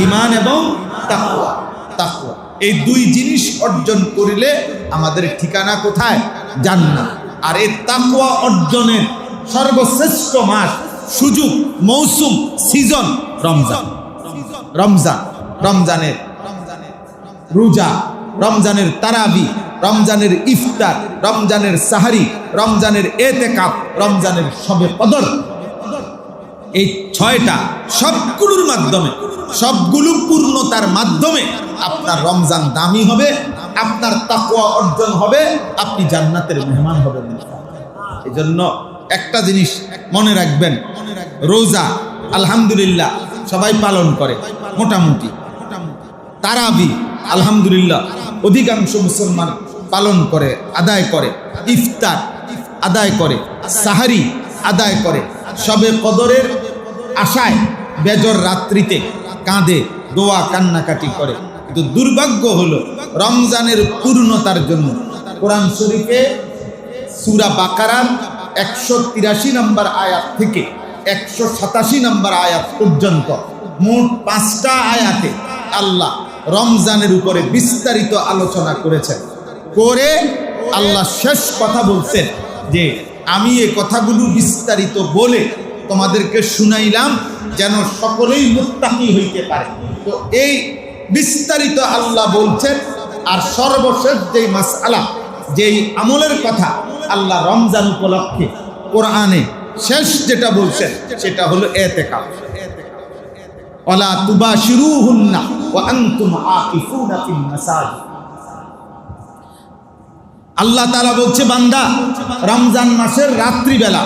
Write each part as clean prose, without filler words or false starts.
ঈমান এবং তাকওয়া। তাকওয়া এই দুই জিনিস অর্জন করিলে আমাদের ঠিকানা কোথায়? জান্নাত। আর এই তাকওয়া অর্জনের সর্বশ্রেষ্ঠ মাস, সুযোগ, মৌসুম, সিজন রমজান। রমজান, রমজানের রোজা, রমজানের তারাবি, রমজানের ইফতার, রমজানের সাহারি, রমজানের এতেকাফ, রমজানের শবে কদর, এই 6টা সবগুলোর মাধ্যমে, সবগুলো পূর্ণতার মাধ্যমে আপনার রমজান দামি হবে, আপনার তাকওয়া অর্জন হবে, আপনি জান্নাতের মেহমান হবেন। এই জন্য একটা জিনিস মনে রাখবেন, রোজা আলহামদুলিল্লাহ সবাই পালন করে মোটামুটি, তারাবি আলহামদুলিল্লাহ অধিকাংশ মুসলমান পালন করে, আদায় করে, ইফতার আদায় করে, সাহারি আদায় করে, শবে কদরের আশায় বেজর রাত্রিতে কাঁদে, দোয়া কান্নাকাটি করে। কিন্তু দুর্ভাগ্য হলো রমজানের পূর্ণতার জন্য কোরআন শরীফে সূরা বাকারার 183 নম্বর আয়াত থেকে 187 নম্বর আয়াত পর্যন্ত মোট 5টা আয়াতে আল্লাহ রমজানের উপরে বিস্তারিত আলোচনা করেছেন। করে আল্লাহ শেষ কথা বলছেন যে আমি এই কথাগুলো বিস্তারিত বলে তোমাদেরকে শুনাইলাম যেন সকলেই মুত্তাকি হইতে পারে। তো এই বিস্তারিত আল্লাহ বলছেন। আর সর্বশেষ যেই মাসআলা, যেই আমলের কথা আল্লাহ রমজান উপলক্ষে কোরআনে শেষ যেটা বলছেন সেটা হলো ইতিকাফ। ওয়ালা তুবাশিরুহুন্না ওয়া আনতুম আকিফুনা ফিল মাসাজিদ। আল্লাহ তাআলা বলছে, বান্দা রমজান মাসের রাত্রিবেলা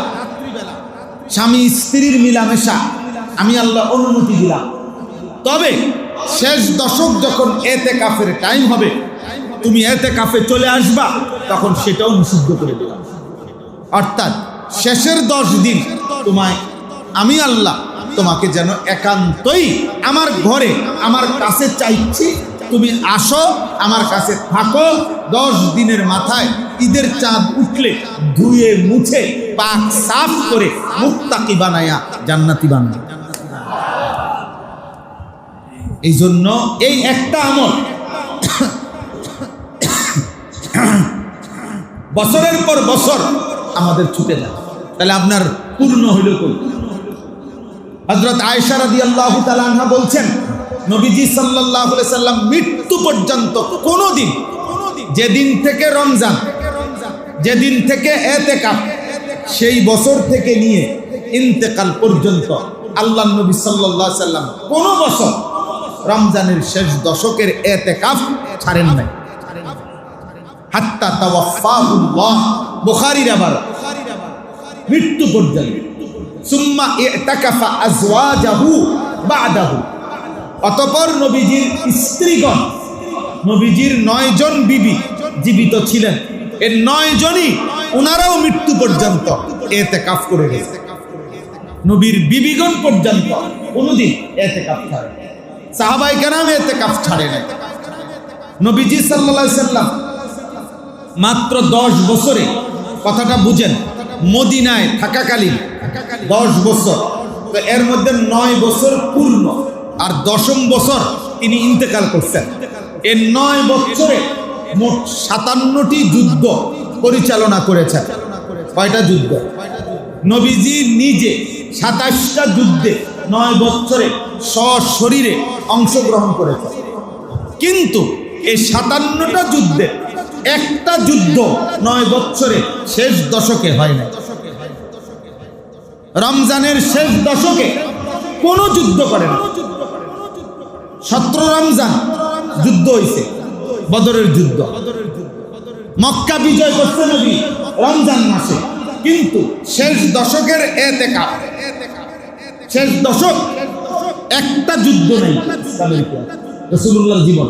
স্বামী স্ত্রীর মিলামেশা আমি আল্লাহ অনুমতি দিলাম, তবে শেষ দশক যখন ইতিকাফের টাইম হবে, তুমি ইতিকাফে চলে আসবা, তখন সেটাও নিষিদ্ধ করে দিলাম। অর্থাৎ শেষের 10 দিন তোমায় আমি আল্লাহ তোমাকে যেন একান্তই আমার ঘরে আমার কাছে চাইছি, তুমি আসো আমার কাছে থাকো। 10 দিনের মাথায় ঈদের চাঁদ উঠলে ধুয়ে মুছে পাক সাফ করে মুত্তাকি বানায়া জান্নাতি বানায়। এই জন্য এই একটা আমল বছরের পর বছর আমাদের ছুটে যায়, তাহলে আপনার পূর্ণ হইল কই? হযরত আয়েশা রাদিয়াল্লাহু তাআলা আনহা বলছেন, নবীজি সাল্লাল্লাহু আলাইহি সাল্লাম মৃত্যু পর্যন্ত কোনোদিন, যেদিন থেকে রমজান, যেদিন থেকে ইতিকাফ, সেই বছর থেকে নিয়ে ইন্তেকাল পর্যন্ত আল্লাহর নবী সাল্লাল্লাহু আলাইহি সাল্লাম কোন বছর রমজানের শেষ দশকের ইতিকাফ ছাড়েন নাই। হাত্তা তাওয়াফাহুল্লাহ, বুখারীর আবার মৃত্যু পর্যন্ত। সুম্মা ইতাকাফা আজওয়াজাহু বাদাহু, অতঃপর নবীজির স্ত্রীগণ, নবীজির 9 জন বিবি জীবিত ছিলেন, এর 9 জনই ওনারাও মৃত্যু পর্যন্ত ইতিকাফ করে গেছে। নবীর বিবিগণ পর্যন্ত কোনদিন ইতিকাফ ছাড়ে নাই, সাহাবায়ে কেরাম ইতিকাফ ছাড়ে নাই। নবীজি সাল্লাল্লাহু আলাইহি সাল্লাম মাত্র 10 বছরে, কথাটা বুঝেন, মদিনায় থাকাকালীন 10 বছর, তো এর মধ্যে 9 বছর পূর্ণ আর 10ম বছর তিনি ইন্তেকাল করছেন। এই 9 বছরে মোট 57টি যুদ্ধ পরিচালনা করেছেন। কয়টা যুদ্ধ? নবীজি নিজে 27টা যুদ্ধে 9 বছরে সশরীরে অংশগ্রহণ করেছেন। কিন্তু এই 57টা যুদ্ধে একটা যুদ্ধ 9 বছরে শেষ দশকে হয় না। রমজানের শেষ দশকে কোনো যুদ্ধ করে না। 17 রমজান যুদ্ধ হয়েছে, বদরের যুদ্ধ। মক্কা বিজয় করছে নবী রমজান মাসে, কিন্তু শেষ দশকের ইতিকাফ, শেষ দশক একটা যুদ্ধ নেই রাসূলুল্লাহর জীবন।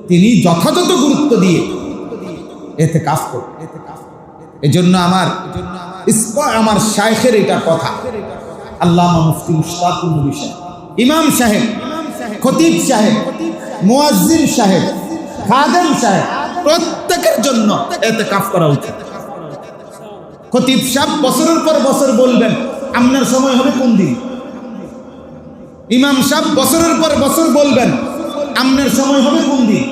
তিনি যথাযথ গুরুত্ব দিয়ে ইতিকাফ করেন। এজন্য আমার শাইখের এটা কথা, আল্লামা মুফতি মুশতাকুর নবী সাহেব, ইমাম সাহেব, খতিব সাহেব, মুয়াজ্জিন সাহেব, খাদেম সাহেব, প্রত্যেকের জন্য ইতিকাফ করা উচিত। খতিব সাহেব বছরের পর বছর বলবেন আপনার সময় হবে কোন দিন, ইমাম সাহেব বছরের পর বছর বলবেন আমনের সময় হবে কোন দিন,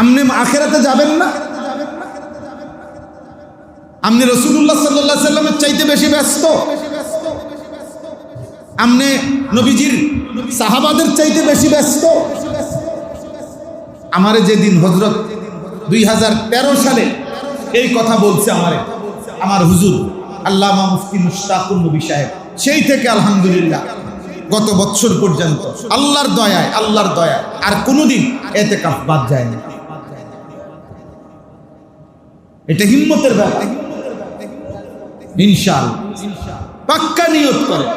আপনি আখেরাতে যাবেন না, আপনি রাসূলুল্লাহ সাল্লাল্লাহু আলাইহি সাল্লামের চাইতে বেশি ব্যস্ত, আপনি নবীজির সাহাবাদের চাইতে বেশি ব্যস্ত। আমারে যেদিন হযরত 2013 সালে এই কথা বলছে আমার হুজুর আল্লামা মুফতি মুশতাকুর নবী সাহেব, সেই থেকে আলহামদুলিল্লাহ গত বছর পর্যন্ত আল্লাহর দয়ায় আর কোনোদিন ইতিকাফ বাদ যায় না। এটা হিম্মতের ব্যাপার। ইনশাআল্লাহ পাক্কা নিয়ত করে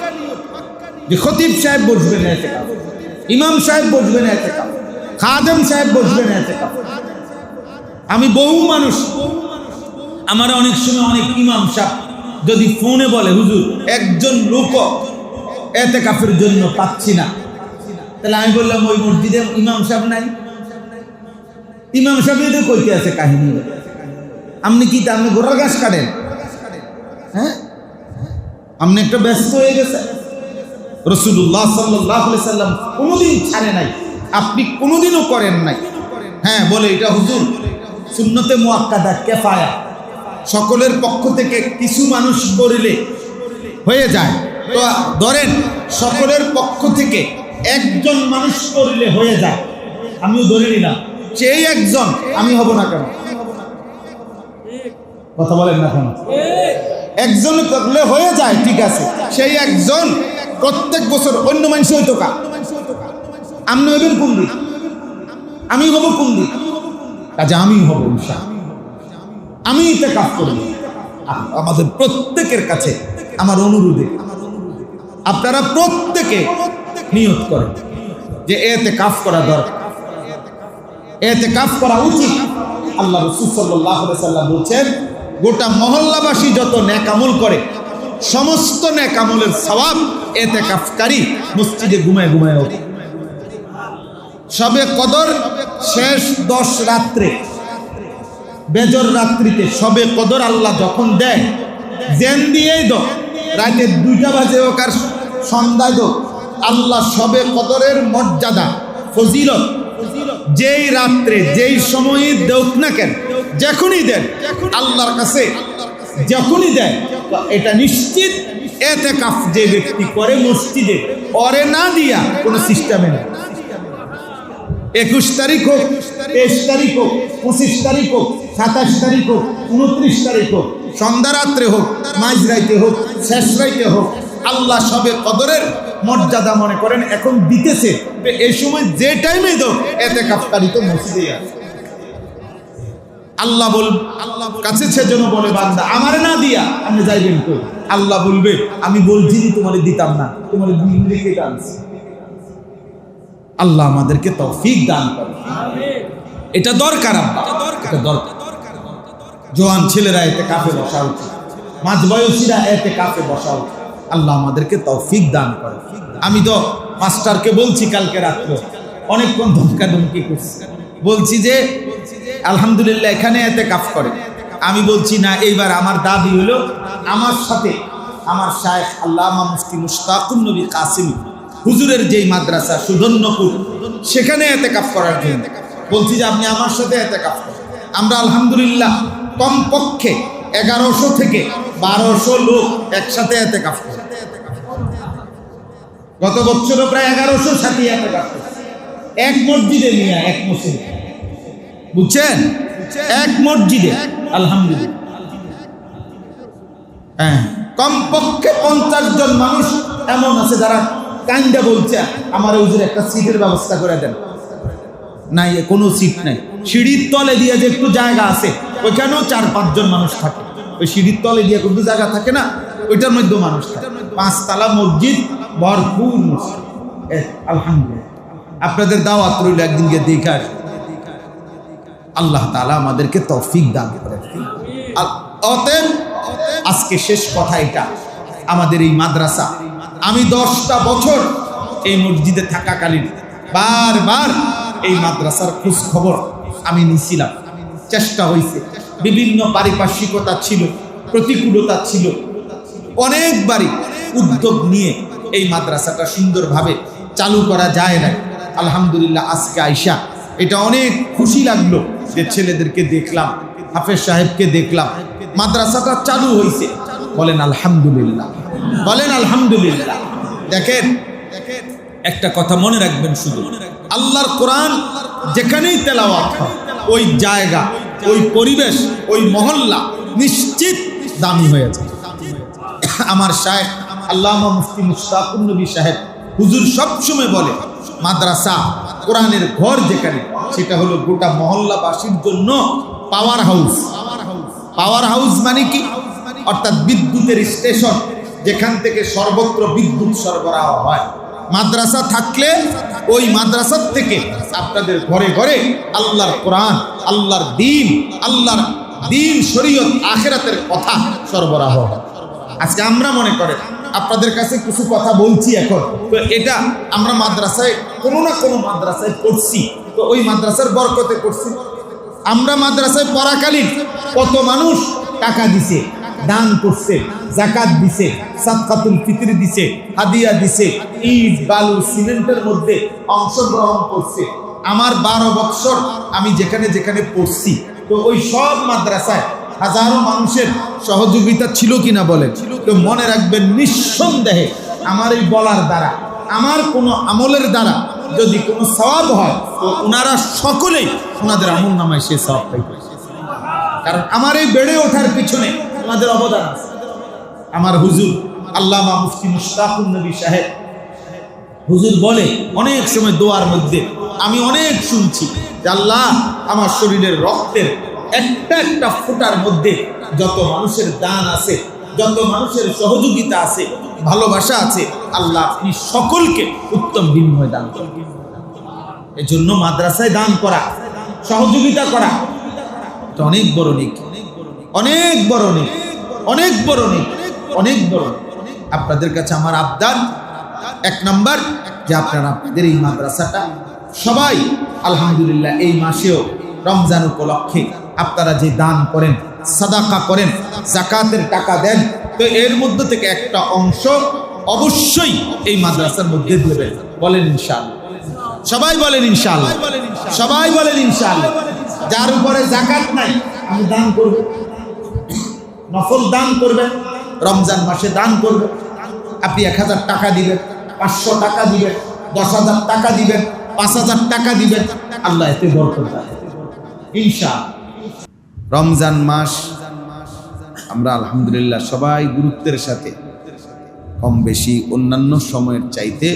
যে খতিব সাহেব বসবেন ইতিকাফ, ইমাম সাহেব বসবেন ইতিকাফ, খাদেম সাহেব বসবেন ইতিকাফ। আমি বহু মানুষ, আমার অনেক সময় অনেক ইমাম সাহেব যদি ফোনে বলে হুজুর একজন লোক ইতিকাফের জন্য পাচ্ছি না, তাহলে আমি বললাম ওই মসজিদে ইমাম সাহেব নাই, ইমাম সাহেব এদের কইতে আছে কাহিনী। আপনি কি আপনি গোড়ার গাছ কাটেন? হ্যাঁ, আপনি একটা ব্যস্ত হয়ে গেছে। রাসূলুল্লাহ সাল্লাল্লাহু আলাইহি সাল্লাম কোনোদিন ছাড়ে নাই, আপনি কোনোদিনও করেন নাই। হ্যাঁ বলে এটা হুজুর সুন্নতে মুআক্কাদা কিফায়া, সকলের পক্ষ থেকে কিছু মানুষ করলে হয়ে যায়। তো ধরেন সকলের পক্ষ থেকে একজন মানুষ করলে হয়ে যায়, আমিও ধরে নিলাম সেই একজন, আমি হব না কেন? কথা বলেন না কেন? একজন করলে হয়ে যায়, ঠিক আছে, সেই একজন প্রত্যেক বছর অন্য মানুষ হইতো কা, আপনি হইবেন কোন দিন, আমি হব কোন দিন? কাজে আমি হব ইনশাআল্লাহ, আমি ইতিকাফ করব। আমাদের প্রত্যেকের কাছে আমার অনুরোধে আপনারা প্রত্যেকে নিয়ত করেন যে ইতিকাফ করা দরকার, ইতিকাফ করা উচিত। আল্লাহ রাসূল সাল্লাল্লাহু আলাইহি সাল্লাম বলেন গোটা মহল্লাবাসী যত নেক আমল করে সমস্ত নেক আমলের সওয়াব ইতিকাফকারী মসজিদে ঘুমায় হোক। শবে কদর শেষ 10 রাত্রে, বেজর রাত্রিতে শবে কদর আল্লাহ যখন দেয়, জেন দিয়েই দো, রাতে 2টা বাজে হোক আর সন্ধ্যায় দো, আল্লাহ শবে কদরের মর্যাদা ফজিলত যেই রাত্রে যেই সময়ে দেখ না কেন, যখনই দেন আল্লাহর কাছে যখনই দেন, এটা নিশ্চিত ইতিকাফ যে ব্যক্তি করে মসজিদে ওরে না দিয়া কোনো সিস্টেমে নেই। 21 তারিখ হোক, 23 তারিখ হোক, 25 তারিখ হোক, 27 তারিখ হোক, 29 তারিখ হোক, সন্ধ্যা রাত্রে হোক, মাঝরাইতে হোক, শেষ রাইতে হোক, আল্লাহ শবে কদরের মর্যাদা মনে করেন এখন দিতেছে। এই সময় যে টাইমে দাও ইতিকাফকারী তো মসজিদে আছে। আল্লাহ কাছে সেজন্য বলে বান্দা আমারে না দিয়া আপনি যাইবেন কই? আল্লাহ বলবে আমি বলছি তোমারে দিতাম না, তোমারে রেখে টানছি। আল্লাহ আমাদেরকে তৌফিক দান করে। এটা দরকার, এটা দরকার। জওয়ান ছেলেরা ইতিকাফে বসা উচিত, মাঝবয়সীরা ইতিকাফে বসা উচিত। আল্লাহ আমাদেরকে তৌফিক দান করে। আমি তো মাস্টারকে বলছি কালকে রাত্রে, অনেকক্ষণ ধমকাধমকি করছি, বলছি যে আলহামদুলিল্লাহ এখানে ইতিকাফ করে। আমি বলছি না, এইবার আমার দাবি হলো আমার সাথে আমার শায়েখ আল্লামা মুফতি মুশতাকুর নবী কাসিমি হুজুরের যেই মাদ্রাসা সুধন্যপুর, সেখানে ইতিকাফ করার জন্য বলছি যে আপনি আমার সাথে ইতিকাফ করেন। আমরা আলহামদুলিল্লাহ কমপক্ষে 1100 থেকে 1200 লোক একসাথে ইতিকাফ করে। গত বছরও প্রায় 1100 সাথী ইতিকাফ করে, এক মসজিদে নিয়ে, এক মসজিদে, বুঝছেন, এক মসজিদে আলহামদুলিল্লাহ। হ্যাঁ, কমপক্ষে 50 জন মানুষ এমন আছে যারা কান্দা বলছে আমার হুজুর একটা সিটের ব্যবস্থা করে দেন। নাই, কোনো সিট নাই, সিঁড়ির তলে দিয়ে যে একটু জায়গা আছে ওইখানেও 4-5 জন মানুষ থাকে। ওই সিঁড়ির তলে দিয়ে কিন্তু জায়গা থাকে না, ওইটার মধ্যেও মানুষ থাকে। 5 তলা মসজিদ, ভরপুর মসজিদ। আলহামদুলিল্লাহ, আপনাদের দাওয়াত রইল একদিন গিয়ে দেখে আসবেন। আল্লাহ তাআলা আমাদেরকে তৌফিক দান করেন। অতএব আজকে শেষ কথা এটা, আমাদের এই মাদ্রাসা, আমি 10টা বছর এই মসজিদে থাকাকালীন বারবার এই মাদ্রাসার খোঁজ খবর আমি নিছিলাম, চেষ্টা হয়েছে। বিভিন্ন পারিপার্শ্বিকতা ছিল, প্রতিকূলতা ছিল, অনেকবারই উদ্যোগ নিয়ে এই মাদ্রাসাটা সুন্দরভাবে চালু করা যায় না। আলহামদুলিল্লাহ আজকে আইসা এটা অনেক খুশি লাগলো যে ছেলেদেরকে দেখলাম, হাফেজ সাহেবকে দেখলাম, মাদ্রাসাটা চালু হয়েছে। বলেন আলহামদুলিল্লাহ, বলেন আলহামদুলিল্লাহ। দেখেন একটা কথা মনে রাখবেন, শুধু আল্লাহর কোরআন যেখানেই তেলাওয়াত হয় ওই জায়গা, ওই পরিবেশ, ওই মহল্লা নিশ্চিত দামি হয়ে যায়। আমার শায়েখ আল্লামা মুফতি মুশতাকুর নবী সাহেব হুজুর সবসময় বলে, মাদ্রাসা কোরআনের ঘর যেখানে, সেটা হলো গোটা মহল্লাবাসীর জন্য পাওয়ার হাউস। পাওয়ার হাউস মানে কি? অর্থাৎ বিদ্যুতের স্টেশন, যেখান থেকে সর্বত্র বিদ্যুৎ সরবরাহ হয়। মাদ্রাসা থাকলে ওই মাদ্রাসার থেকে আপনাদের ঘরে ঘরে আল্লাহর কোরআন, আল্লাহর দ্বীন শরীয়ত আখিরাতের কথা সরবরাহ হয়। আজকে আমরা মনে করেন আপনাদের কাছে কিছু কথা বলছি এখন, তো এটা আমরা মাদ্রাসায় কোনো না কোনো মাদ্রাসায় পড়ছি, তো ওই মাদ্রাসার বরকতে পড়ছি। আমরা মাদ্রাসায় পড়াকালীন কত মানুষ টাকা দিছে, দান করছে, যাকাত দিছে, সাদকাতুল ফিতর দিছে, হাদিয়া দিছে, ইট বালু সিমেন্টের মধ্যে অংশগ্রহণ করছে। আমার 12 বছর আমি যেখানে যেখানে পড়ছি, তো ওই সব মাদ্রাসায় হাজারো মানুষের সহযোগিতা ছিল কিনা বলেন? তো মনে রাখবেন, নিঃসন্দেহে আমার এই বলার দ্বারা, আমার কোনো আমলের দ্বারা যদি কোনো সওয়াব হয়, তো ওনারা সকলেই ওনাদের আমল নামায় সে সওয়াব পাইবে। কারণ আমার এই বেড়ে ওঠার পিছনে ওনাদের অবদান আছে। আমার হুজুর আল্লামা মুফতি মুশতাকুর নবী সাহেব হুজুর বলে অনেক সময় দোয়ার মধ্যে, আমি অনেক শুনছি যে আল্লাহ আমার শরীরের রক্তের একটা একটা ফোঁটার মধ্যে যত মানুষের দান আছে, যত মানুষের সহযোগিতা আছে, ভালোবাসা আছে, আল্লাহ আপনি সকলকে উত্তম বিনিময় দান করেন। এই জন্য মাদ্রাসায় দান করা, সহযোগিতা করা এটা অনেক বড় নেক, অনেক বড় নেক, অনেক বড় নেক, অনেক বড়। আপনাদের কাছে আমার আবদার, 1 নাম্বার যে আপনারা আপনাদের এই মাদ্রাসাটা সবাই আলহামদুলিল্লাহ এই মাসেও রমজান উপলক্ষে আপনারা যে দান করেন, সাদাকা করেন, যাকাতের টাকা দেন, তো এর মধ্যে থেকে একটা অংশ অবশ্যই এই মাদ্রাসার মধ্যে দেবেন। বলেন ইনশাআল্লাহ, সবাই বলেন ইনশাআল্লাহ, সবাই বলেন ইনশাআল্লাহ। যার উপরে যাকাত নাই আমি দান করব, নফল দান করবেন, রমজান মাসে দান করবেন। আপনি 1000 টাকা দিবেন, 500 টাকা দিবেন, 10,000 টাকা দিবেন, 5,000 টাকা দিবেন, আল্লাহ এতে বরকত দেয় ইনশাআল্লাহ। রমজান মাস আমরা আলহামদুলিল্লাহ সবাই গুরুত্বের সাথে কম বেশি অন্যান্য সময়ের চাইতে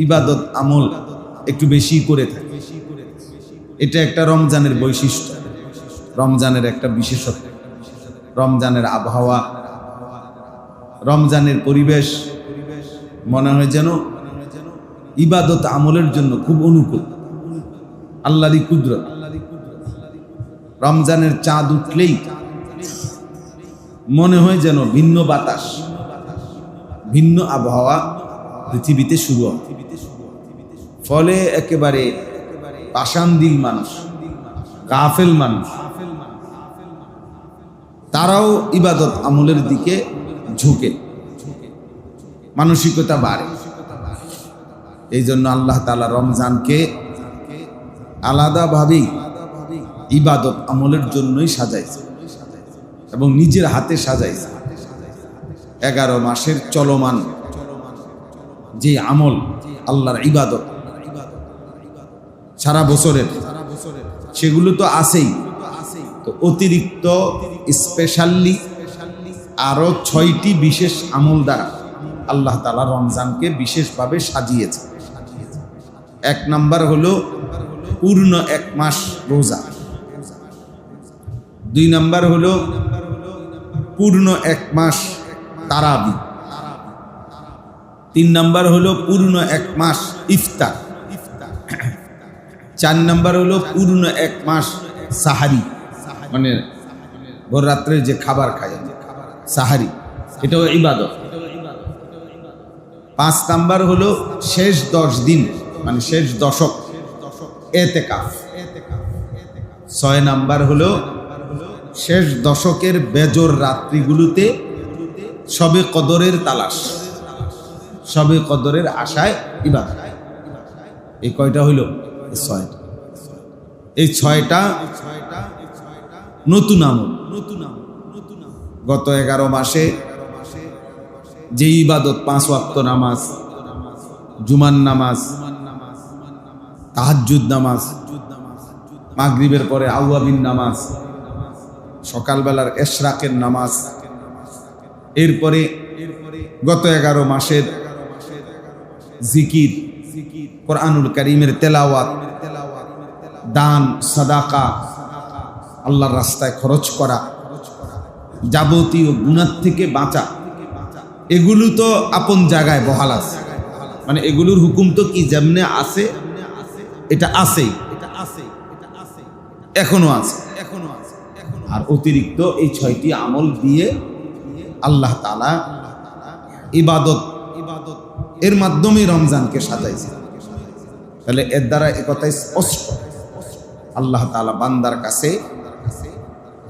ইবাদত আমল একটু বেশি করে থাকি। এটা একটা রমজানের বৈশিষ্ট্য, রমজানের একটা বিশেষত্ব। রমজানের আবহাওয়া, রমজানের পরিবেশ মনে হয় যেন ইবাদত আমলের জন্য খুব অনুকূল, আল্লাহরই কুদরত। রমজানের চাঁদ উঠলেই মনে হয় যেন ভিন্ন বাতাস, ভিন্ন আবহাওয়া পৃথিবীতে শুরু হয়। ফলে একেবারে পাষাণদিল মানুষ, গাফেল মানুষ, তারাও ইবাদত আমলের দিকে ঝুঁকে, মানসিকতা বাড়ে। এই জন্য আল্লাহ তাআলা রমজানকে আলাদাভাবেই ইবাদত আমলের জন্যই সাজাইছে এবং নিজের হাতে সাজাইছে। 11 মাসের চলমান যে আমল, আল্লাহর ইবাদত সারা বছরের, সেগুলো তো আছেই, তো অতিরিক্ত স্পেশালি আরো 6টি বিশেষ আমল দ্বারা আল্লাহ তাআলা রমজানকে বিশেষভাবে সাজিয়েছে। 1 নাম্বার হলো পূর্ণ 1 মাস রোজা, 2 নাম্বার হলো পূর্ণ 1 মাস তারাবি, 3 নাম্বার হলো পূর্ণ 1 মাস ইফতার, 4 নাম্বার হলো পূর্ণ 1 মাস সাহারি, মানে ভোর রাত্রে যে খাবার খায় সাহারি, এটাও ইবাদত। 5 নাম্বার হলো শেষ 10 দিন, মানে শেষ দশক এতেকাফ। 6 নাম্বার হলো শেষ দশকের বেজর রাত্রিগুলোতে শবে কদরের তালাশ, শবে কদরের আশায় ইবাদত। এই কয়টা হইল? ছয়টা। এই ছয়টা নতুন আমল। গত 11 মাসে যে ইবাদত, 5 ওয়াক্ত নামাজ, জুমার নামাজ, তাহাজ্জুদ নামাজ, মাগরিবের পরে আওয়াবিন নামাজ, সকালবেলার এশরাকের নামাজ, এরপরে গত 11 মাসের জিকির, কোরআনুল কারীমের তেলাওয়াত, দান, সাদাকা, আল্লাহর রাস্তায় খরচ করা, যাবতীয় গুনাহ থেকে বাঁচা, এগুলো তো আপন জায়গায় বহাল আছে। মানে এগুলোর হুকুম তো কি যেমনে আছে, এটা আছেই, এখনো আছে। আর অতিরিক্ত এই 6টি আমল দিয়ে আল্লাহ তাআলা ইবাদত এর মাধ্যমে রমজানকে সাজাইছে। তাহলে এর দ্বারা একথাই স্পষ্ট, আল্লাহ তাআলা বান্দার কাছে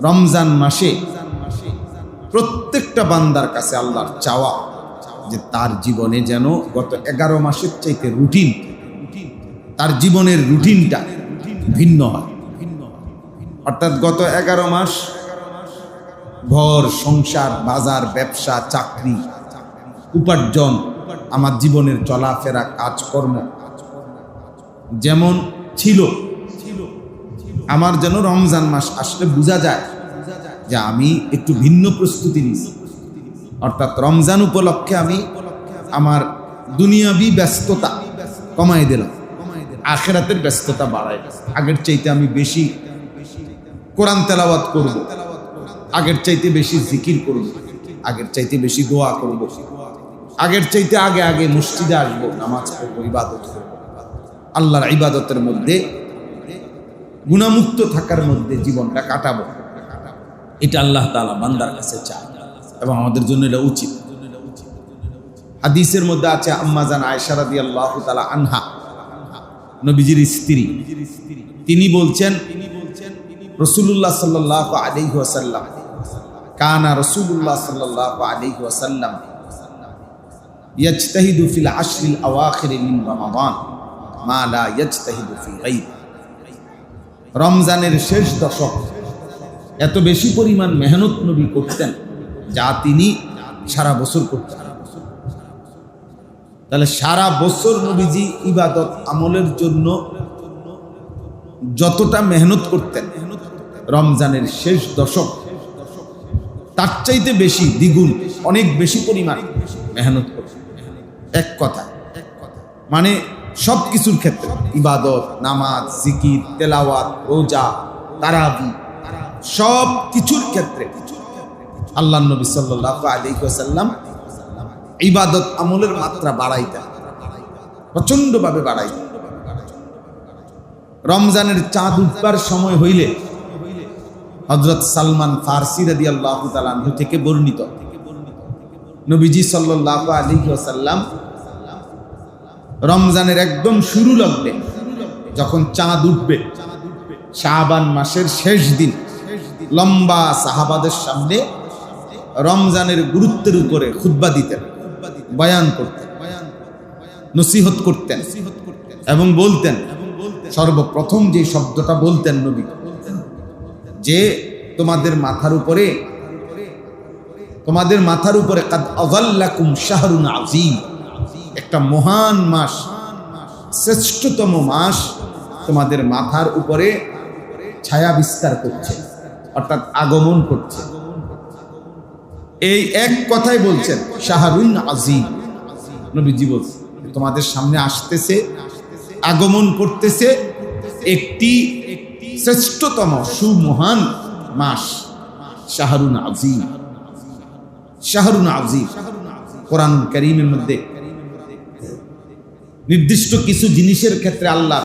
রমজান মাসে প্রত্যেকটা বান্দার কাছে আল্লাহর চাওয়া যে তার জীবনে যেন গত 11 মাসের চাইতে রুটিন, তার জীবনের রুটিনটা ভিন্ন হয়। অর্থাৎ গত 11 মাস ঘর সংসার, বাজার, ব্যবসা, চাকরি, উপার্জন, আমার জীবনের চলাফেরা, কাজকর্ম যেমন ছিল, আমার যেন রমজান মাস আসলে বোঝা যায় যে আমি একটু ভিন্ন প্রস্তুতি নিয়েছি। অর্থাৎ রমজান উপলক্ষে আমি আমার দুনিয়াবি ব্যস্ততা কমাই দিলাম, আখিরাতের ব্যস্ততা বাড়াই। আগের চাইতে আমি বেশি কোরআন তেলাওয়াত করব, আগের চাইতে বেশি জিকির করব, আগের চাইতে বেশি দোয়া করব, আগের চাইতে আগে আগে মসজিদে আসবো, নামাজ পড়বো, ইবাদত করব। আল্লাহর ইবাদতের মধ্যে, গুনাহমুক্ত থাকার মধ্যে জীবনটা কাটাবো। এটা আল্লাহ তাআলা বান্দার কাছে চায় এবং আমাদের জন্য এটা উচিত। হাদিসের মধ্যে আছে আম্মা জান আয়েশা রাদিয়াল্লাহু তাআলা আনহা, নবীজির স্ত্রী, তিনি বলছেন রাসূলুল্লাহ সাল্লাল্লাহু আলাইহি ওয়াসাল্লাম, কানা রাসূলুল্লাহ সাল্লাল্লাহু আলাইহি ওয়াসাল্লাম ইয়াজতাহিদু ফিল আশরিল আওয়াখির মিন রমাদান মা লা ইয়াজতাহিদু ফি গায়রি। রমজানের শেষ দশক এত বেশি পরিমাণ মেহনত নবী করতেন যা তিনি সারা বছর করতেন। তাহলে সারা বছর নবীজি ইবাদত আমলের জন্য যতটা মেহনত করতেন, রমজানের শেষ দশক তার চাইতে বেশি, দ্বিগুণ, অনেক বেশি পরিমাণ মেহনত করতেন। এক কথা মানে সব কিছুর ক্ষেত্রে, ইবাদত, নামাজ, জিকির, তেলাওয়াত, রোজা, তারাবি, সব কিছুর ক্ষেত্রে আল্লাহর নবী সাল্লাল্লাহু আলাইহি ওয়াসাল্লাম ইবাদত আমলের মাত্রা বাড়াইতেন, প্রচন্ডভাবে বাড়াইতেন। রমজানের চাঁদ উঠবার সময় হইলে হযরত সালমান ফারসি রাদিয়াল্লাহু তাআলা আনহু থেকে বর্ণিত, নবীজি সাল্লাল্লাহু আলাইহি ওয়াসাল্লাম রমজানের একদম শুরু লগ্নে যখন চাঁদ উঠবে, শাবান মাসের শেষ দিন, লম্বা সাহাবাদের সামনে রমজানের গুরুত্বের উপরে খুতবা দিতেন, বয়ান করতেন, নসিহত করতেন এবং বলতেন, সর্বপ্রথম যে শব্দটা বলতেন নবী, যে তোমাদের মাথার উপরে কাদ আযাল্লাকুম শাহরুন আযীম, একটা মহান মাস, শ্রেষ্ঠতম মাস তোমাদের মাথার উপরে ছায়া বিস্তার করছে, অর্থাৎ আগমন করছে। এই এক কথাই বলছেন, শাহরুন আযীম। নবীজি বলছেন তোমাদের সামনে আসতেছে, আগমন করতেছে একটি শ্রেষ্ঠতম সুমহান মাস, শাহরুন আযীম। শাহরুন আযীম কোরআন কারীমের মধ্যে নির্দিষ্ট কিছু জিনিসের ক্ষেত্রে আল্লাহ